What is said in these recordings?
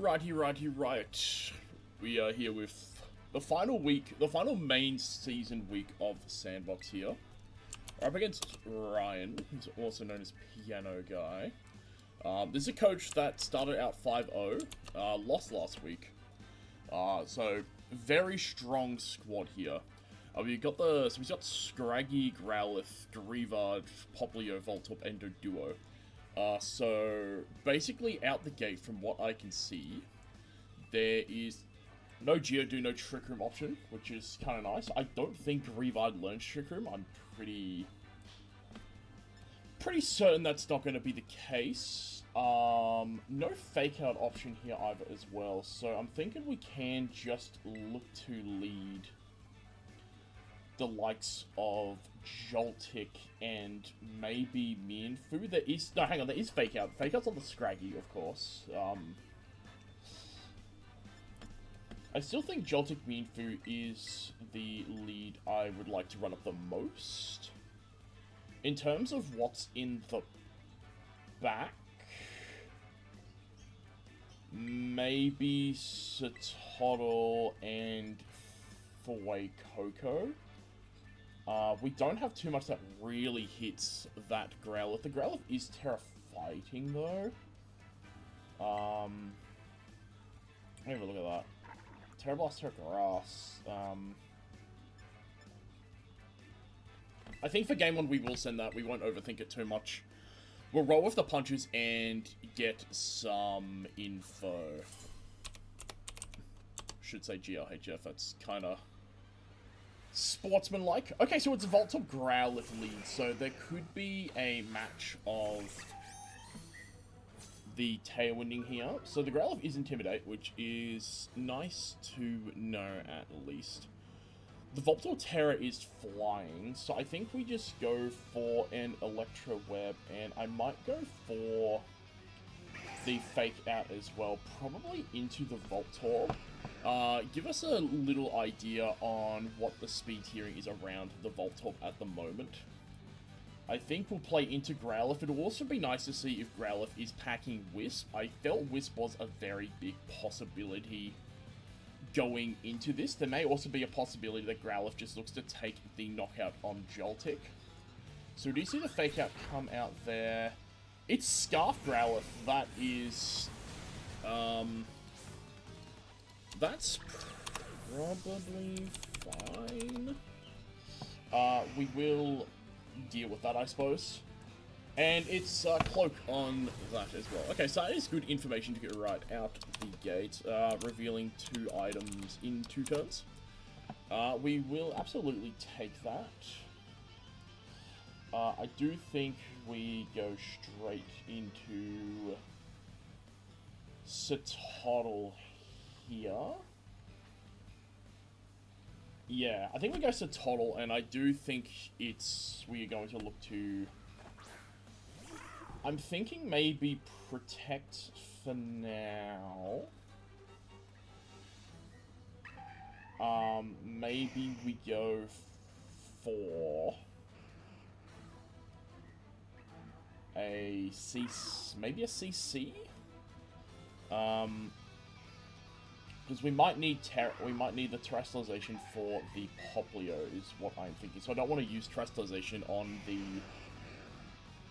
Right. We are here with the final main season week of Sandbox here. We're up against Ryan, who's also known as Pianoguy. This is a coach that started out 5-0, lost last week. So very strong squad here. We've got Scraggy, Growlithe, Greavard, Poplio, Voltorb, Endo Duo. So basically out the gate, from what I can see, there is no Geodude, no Trick Room option, which is kind of nice. I don't think Greavard learns Trick Room. I'm pretty certain that's not going to be the case. No Fake Out option here either as well. So I'm thinking we can just look to lead the likes of Joltik and maybe Mienfoo. There is Fake Out. Fake Out's on the Scraggy, of course. I still think Joltik Mienfoo is the lead I would like to run up the most. In terms of what's in the back, maybe Sotodle and Fuecoco. We don't have too much that really hits that Growlithe. The Growlithe is Terra Fighting though. Let me have a look at that. Terra Blast, Terra Grass. I think for game 1 we will send that. We won't overthink it too much. We'll roll with the punches and get some info. Should say GRHF, that's kind of sportsman-like. Okay, so it's Voltorb Growlithe lead, so there could be a match of the Tailwinding here. So the Growlithe is Intimidate, which is nice to know at least. The Voltorb Terra is Flying, so I think we just go for an Electro Web, and I might go for the Fake Out as well, probably into the Voltorb. Give us a little idea on what the speed tiering is around the Voltorb at the moment. I think we'll play into Growlithe. It'll also be nice to see if Growlithe is packing Wisp. I felt Wisp was a very big possibility going into this. There may also be a possibility that Growlithe just looks to take the knockout on Joltik. So do you see the Fake Out come out there? It's Scarf Growlithe. That is... that's probably fine. We will deal with that, I suppose. And it's Cloak on that as well. Okay, so that is good information to get right out the gate. Revealing 2 items in 2 turns. We will absolutely take that. I do think we go straight into Sotodle here. Yeah, I think we go Sotodle, and I do think we are going to look to... I'm thinking maybe Protect for now. Maybe we go for a maybe a CC? Because we might need the Terrestrialization for the Poplio, is what I'm thinking. So I don't want to use Terrestrialization on the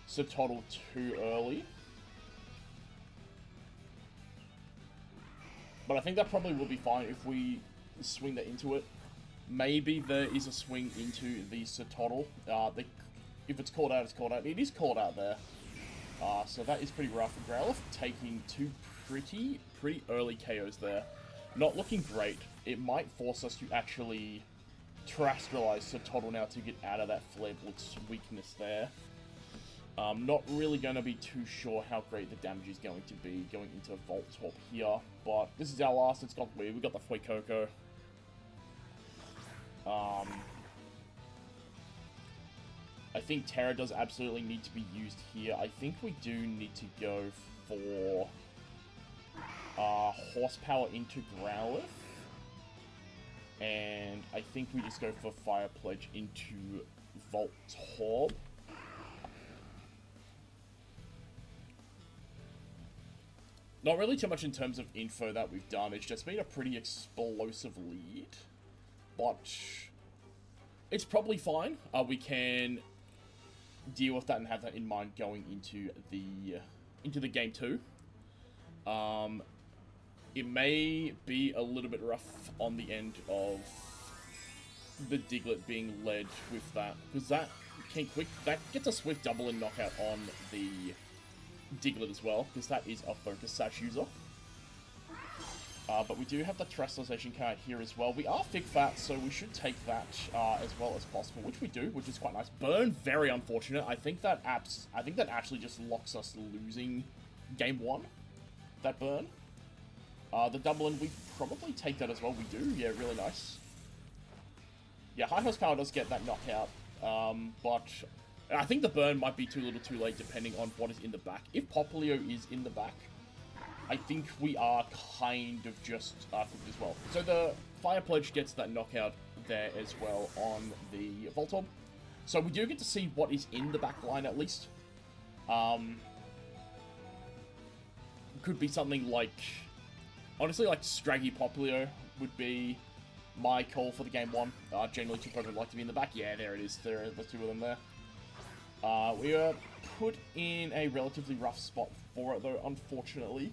Sotodle too early. But I think that probably will be fine if we swing that into it. Maybe there is a swing into the Sotodle. If it's called out, it's called out. It is called out there. So that is pretty rough. Growlithe taking 2 pretty early KOs there. Not looking great. It might force us to actually terrestrialize Sotodle now to get out of that Flare Blitz weakness there. Not really going to be too sure how great the damage is going to be going into Voltorb here, but this is our last. It's got weird. We got the Fuecoco. I think Terra does absolutely need to be used here. I think we do need to go for Horsepower into Growlithe. And I think we just go for Fire Pledge into Voltorb. Not really too much in terms of info that we've done. It's just been a pretty explosive lead. But it's probably fine. We can deal with that and have that in mind going into the game 2. It may be a little bit rough on the end of the Diglett being led with that, because that gets a swift double and knockout on the Diglett as well, because that is a focus sash user. But we do have the terrestrialization card here as well. We are thick fat, so we should take that as well as possible, which we do, which is quite nice. Burn, very unfortunate. I think that actually just locks us losing game 1. That burn. The double, and we probably take that as well. We do, yeah, really nice. Yeah, high horsepower does get that knockout, but I think the burn might be too little too late depending on what is in the back. If Poplio is in the back, I think we are kind of just cooked as well. So the Fire Pledge gets that knockout there as well on the Voltorb. So we do get to see what is in the back line at least. Could be something like, honestly, like Scraggy Poplio would be my call for the game 1. Generally, two Pokemon would like to be in the back. Yeah, there it is. There are the two of them there. We are put in a relatively rough spot for it, though, unfortunately.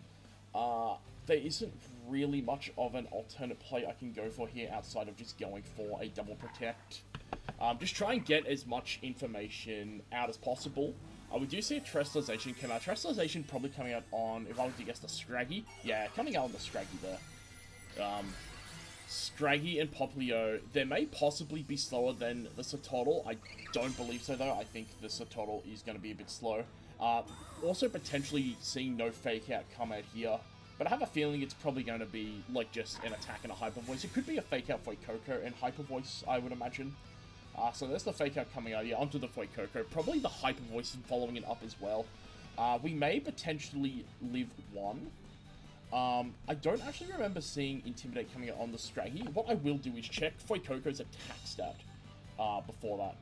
There isn't really much of an alternate play I can go for here outside of just going for a double protect. Just try and get as much information out as possible. We do see a terrestrialization come out. Terrestrialization probably coming out on, if I was to guess, the Scraggy. Yeah, coming out on the Scraggy there. Scraggy and Poplio, they may possibly be slower than the Sotodle. I don't believe so, though. I think the Sotodle is going to be a bit slow. Also, potentially seeing no Fake Out come out here. But I have a feeling it's probably going to be, like, just an attack and a Hyper Voice. It could be a Fake Out Fuecoco and Hyper Voice, I would imagine. So there's the Fake Out coming out. Yeah, onto the Fuecoco. Probably the Hyper Voice following it up as well. We may potentially live 1. I don't actually remember seeing Intimidate coming out on the Scraggy. What I will do is check Fuecoco's attack stat before that,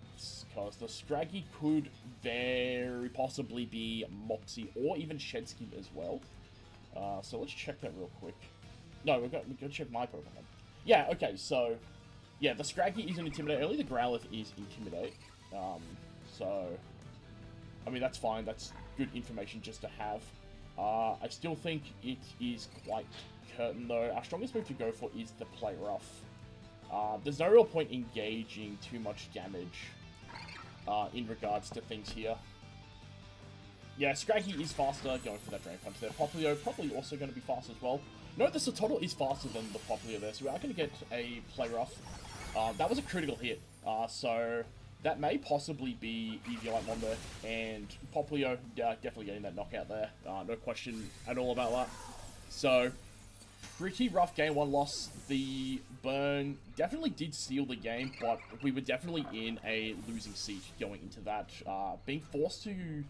because the Scraggy could very possibly be Moxie or even Shed Skin as well. So let's check that real quick. No, we're going to check my Pokemon. Yeah, okay, so yeah, the Scraggy is an Intimidate. Only the Growlithe is Intimidate. So I mean, that's fine. That's good information just to have. I still think it is quite curtain, though. Our strongest move to go for is the Play Rough. There's no real point engaging too much damage in regards to things here. Yeah, Scraggy is faster, going for that Drain Punch there. Poplio probably also going to be fast as well. No, the Sotodle is faster than the Poplio there, so we are going to get a Play Rough. That was a critical hit, so that may possibly be Eviolite one there, and Poplio, definitely getting that knockout there. No question at all about that. So, pretty rough game 1 loss. The burn definitely did steal the game, but we were definitely in a losing seat going into that. Being forced to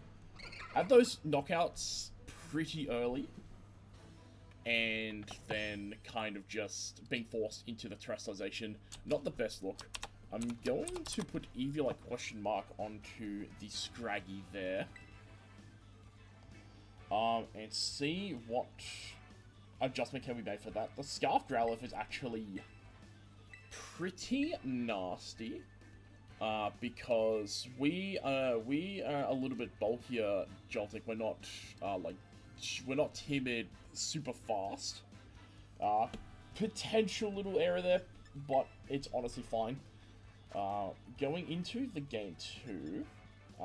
have those knockouts pretty early, and then kind of just being forced into the terrestrialization, not the best look. I'm going to put Eviolite question mark onto the Scraggy there. And see what adjustment can we make for that. The Scarf Growlithe is actually pretty nasty. Because we are a little bit bulkier Joltik. We're not, we're not timid super fast. Potential little error there, but it's honestly fine. Going into the game 2,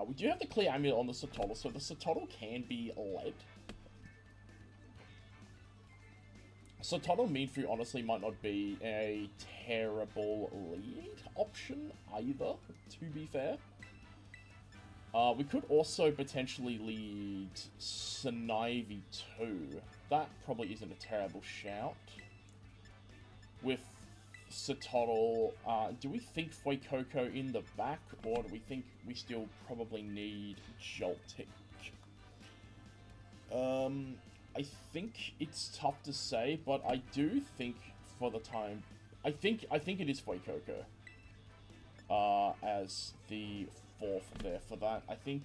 we do have the Clear Amulet on the Sotodle, so the Sotodle can be led. Sotodle Meanfu honestly might not be a terrible lead option either, to be fair. We could also potentially lead Snivy too. That probably isn't a terrible shout. With Sotodle, do we think Fuecoco in the back, or do we think we still probably need Joltik? I think it's tough to say, but I do think for the time, I think it is Fuecoco as the 4th there for that. I think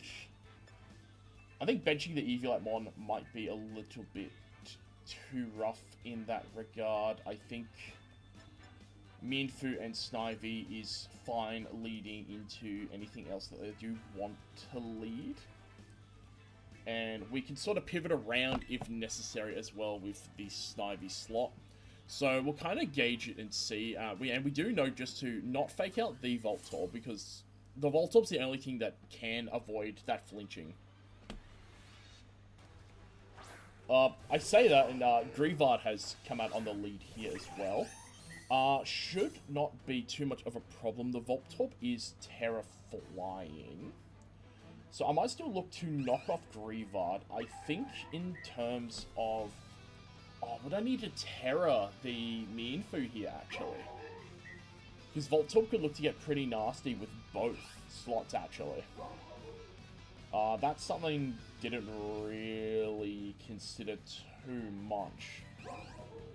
I think benching the Eviolite Mon might be a little bit too rough in that regard. I think Mienfoo and Snivy is fine leading into anything else that they do want to lead. And we can sort of pivot around if necessary as well with the Snivy slot. So we'll kind of gauge it and see. We do know just to not fake out the Voltorb, because the Voltorb's the only thing that can avoid that flinching. I say that, and Greavard has come out on the lead here as well. Should not be too much of a problem. The Voltorb is Terra flying. So I might still look to knock off Greavard. I think in terms of... Oh, would I need to Terra the Mienfoo here, actually? Because Voltorb could look to get pretty nasty with both slots, actually. That's something didn't really consider too much.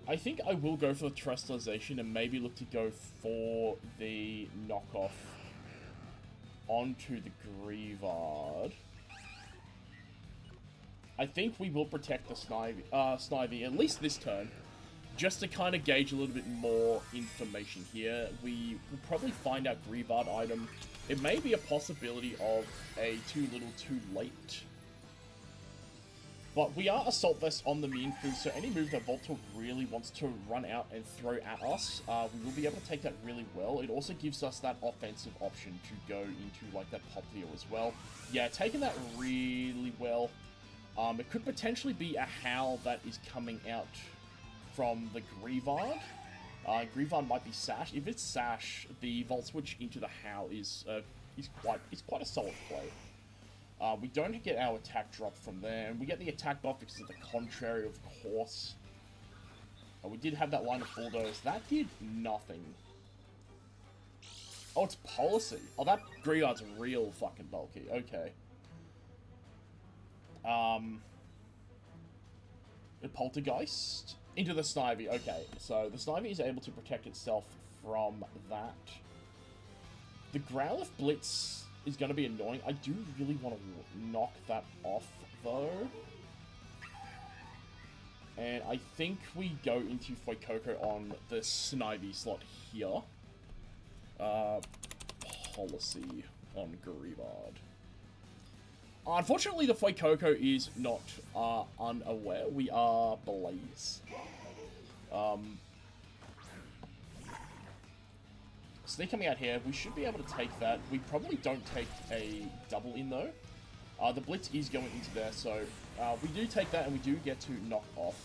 I think I will go for the Terrestrialization and maybe look to go for the knockoff onto the Greavard. I think we will protect the Snivy, at least this turn, just to kind of gauge a little bit more information here. We will probably find out Greavard item. It may be a possibility of a too little too late. But we are Assault Vest on the Mienfoo, so any move that Voltorb really wants to run out and throw at us, we will be able to take that really well. It also gives us that offensive option to go into like that Poplio as well. Yeah, taking that really well. It could potentially be a Howl that is coming out from the Greavard. Greavard might be Sash. If it's Sash, the Volt Switch into the Howl is quite a solid play. We don't get our attack drop from there, and we get the attack buff because of the Contrary, of course. We did have that line of Bulldoze. That did nothing. Oh, it's Policy. Oh, that Greavard's real fucking bulky. Okay. The Poltergeist into the Snivy. Okay, so the Snivy is able to protect itself from that. The Growlithe Blitz is going to be annoying. I do really want to knock that off, though. And I think we go into Fuecoco on the Snivy slot here. Policy on Greavard. Unfortunately, the Fuecoco is not unaware. We are Blaze. Sneak coming out here. We should be able to take that. We probably don't take a double in, though. The Blitz is going into there, so we do take that, and we do get to knock off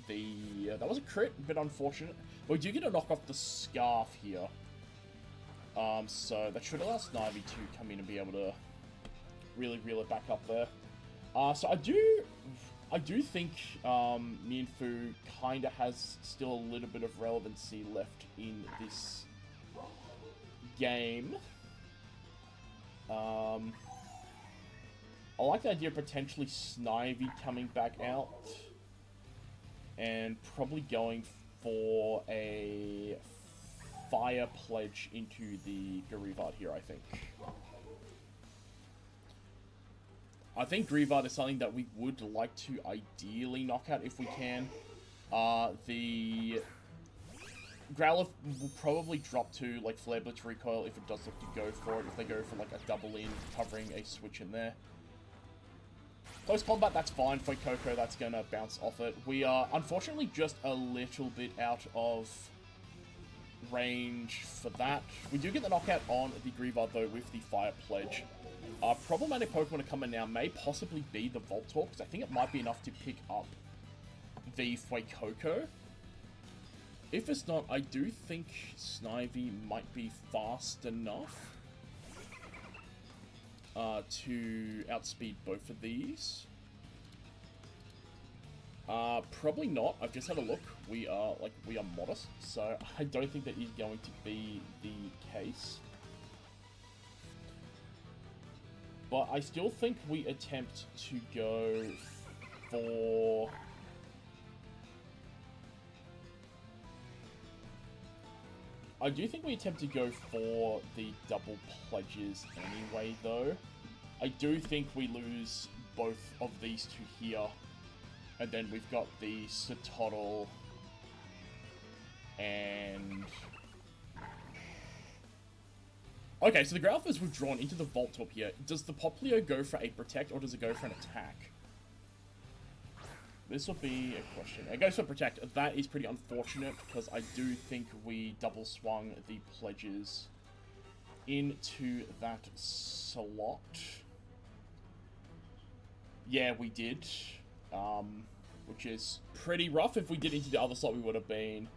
the... that was a crit, a bit unfortunate. But we do get to knock off the Scarf here. So that should allow Snivy to come in and be able to really reel it back up there. So I do think Mienfoo kind of has still a little bit of relevancy left in this game. I like the idea of potentially Snivy coming back out and probably going for a Fire Pledge into the Greavard here, I think. I think Greavard is something that we would like to ideally knock out if we can. The Growlithe will probably drop to like Flare Blitz Recoil if it does look to go for it, if they go for like a double in, covering a switch in there. Close combat, that's fine. Fuecoco, that's going to bounce off it. We are unfortunately just a little bit out of range for that. We do get the knockout on the Greavard though with the Fire Pledge. Problematic Pokemon to come in now may possibly be the Voltorb, because I think it might be enough to pick up the Fuecoco. If it's not, I do think Snivy might be fast enough to outspeed both of these. Probably not. I've just had a look. We are modest, so I don't think that is going to be the case. But I still think we attempt to go for... I do think we attempt to go for the double pledges anyway, though. I do think we lose both of these two here. And then we've got the Sotodle and... Okay, so the Growlithe is withdrawn into the Volt Torp here. Does the Popplio go for a Protect, or does it go for an Attack? This will be a question. It goes for Protect. That is pretty unfortunate, because I do think we double swung the Pledges into that slot. Yeah, we did. Which is pretty rough. If we did into the other slot, we would have been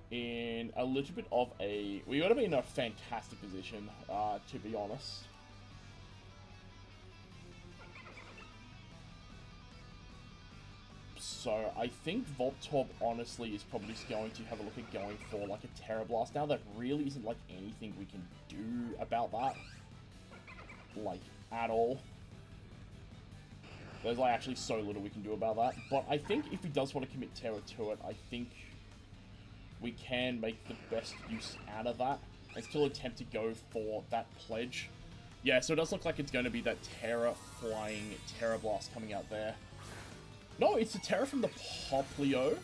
in a little bit of a... We would have been in a fantastic position, to be honest. So, I think Voltorb, honestly, is probably just going to have a look at going for, like, a Terra Blast. Now, there really isn't, like, anything we can do about that. Like, at all. There's, like, actually so little we can do about that. But I think if he does want to commit Terra to it, I think we can make the best use out of that and still attempt to go for that Pledge. Yeah, so it does look like it's going to be that Terra flying Terra Blast coming out there. No, it's a Terra from the Popplio.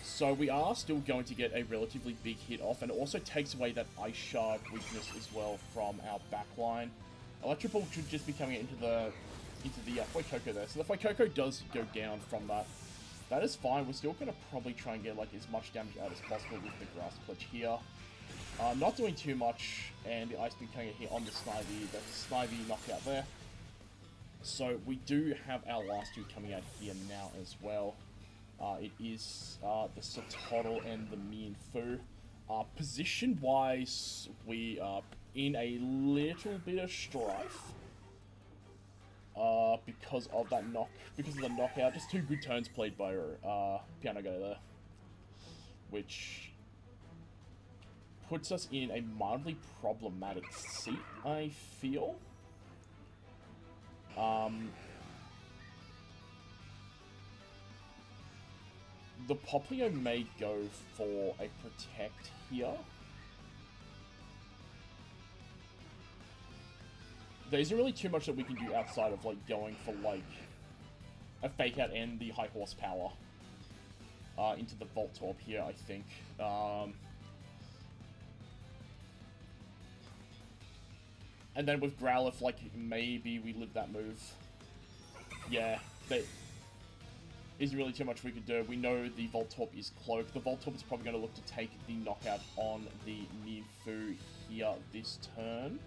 So we are still going to get a relatively big hit off, and it also takes away that Ice Shard weakness as well from our backline. Electric Ball should just be coming into the Fuecoco there. So the Fuecoco does go down from that. That is fine. We're still going to probably try and get like as much damage out as possible with the Grass Pledge here. Not doing too much, and the Ice Beam coming in here on the Snivy. That's Snivy knockout there. So we do have our last two coming out here now as well. It is the Sotodle and the Mienfoo. Position-wise, we are in a little bit of strife. Because of the knockout. Just two good turns played by Pianoguy there. Which puts us in a mildly problematic seat, I feel. The Popplio may go for a Protect here. There isn't really too much that we can do outside of, like, going for, like, a Fake Out and the High Horsepower into the Voltorb here, I think. And then with Growlithe, like, maybe we live that move. Yeah, there isn't really too much we could do. We know the Voltorb is cloaked. The Voltorb is probably going to look to take the knockout on the Mienfoo here this turn.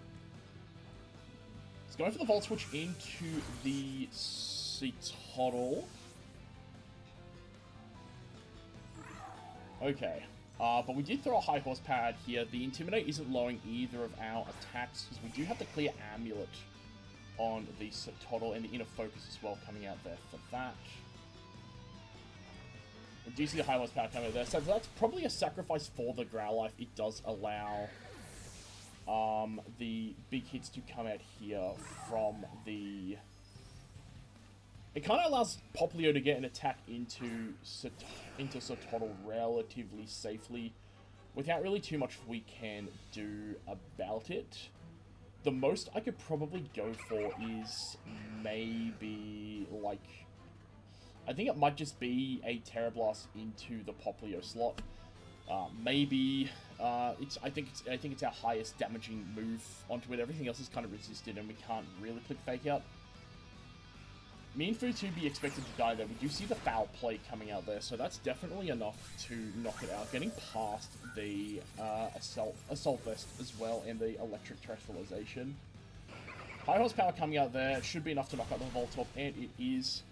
It's going for the Volt Switch into the Sotodle. Okay. But we did throw a High Horsepower out here. The Intimidate isn't lowering either of our attacks, because we do have the Clear Amulet on the Sotodle, and the Inner Focus as well coming out there for that. We do see the High Horsepower coming out there, so that's probably a sacrifice for the Growlithe. It does allow the big hits to come out here from the... It kind of allows Popplio to get an attack into Sotodle relatively safely without really too much we can do about it. The most I could probably go for is maybe, like... I think it might just be a Terra Blast into the Popplio slot. Maybe I think it's our highest damaging move onto it. Everything else is kind of resisted, and we can't really click Fake Out. Mienfoo to be expected to die there. We do see the Foul Play coming out there, so that's definitely enough to knock it out. Getting past the Assault Vest as well, and the Electric Terrestrialization. High Horsepower coming out there should be enough to knock out the Voltorb, and it is.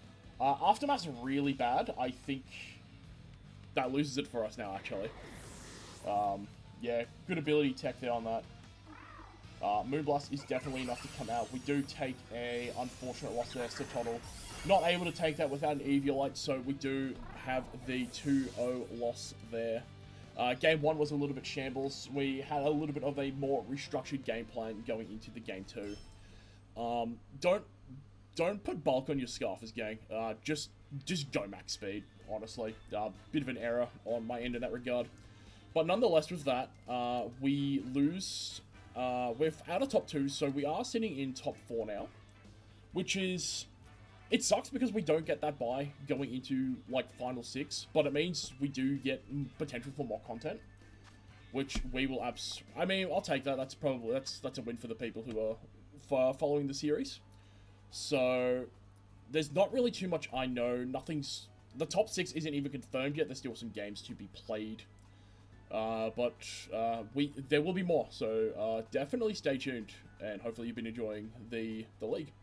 Aftermath's really bad. I think that loses it for us now, actually. Yeah, good ability tech there on that. Moonblast is definitely enough to come out. We do take a unfortunate loss there. Sotodle not able to take that without an Eviolite, so we do have the 2-0 loss there. Game 1 was a little bit shambles. We had a little bit of a more restructured game plan going into the Game 2. Don't put bulk on your Scarfers, gang. Just go max speed, honestly. Bit of an error on my end in that regard. But nonetheless, with that, we lose. We're out of top 2, so we are sitting in top 4 now. which is... It sucks because we don't get that bye going into, like, Final 6, but it means we do get potential for more content, which we will I mean, I'll take that. That's probably... That's a win for the people who are following the series. So, there's not really too much I know. Nothing's... The top 6 isn't even confirmed yet. There's still some games to be played. But there will be more, so definitely stay tuned, and hopefully you've been enjoying the league.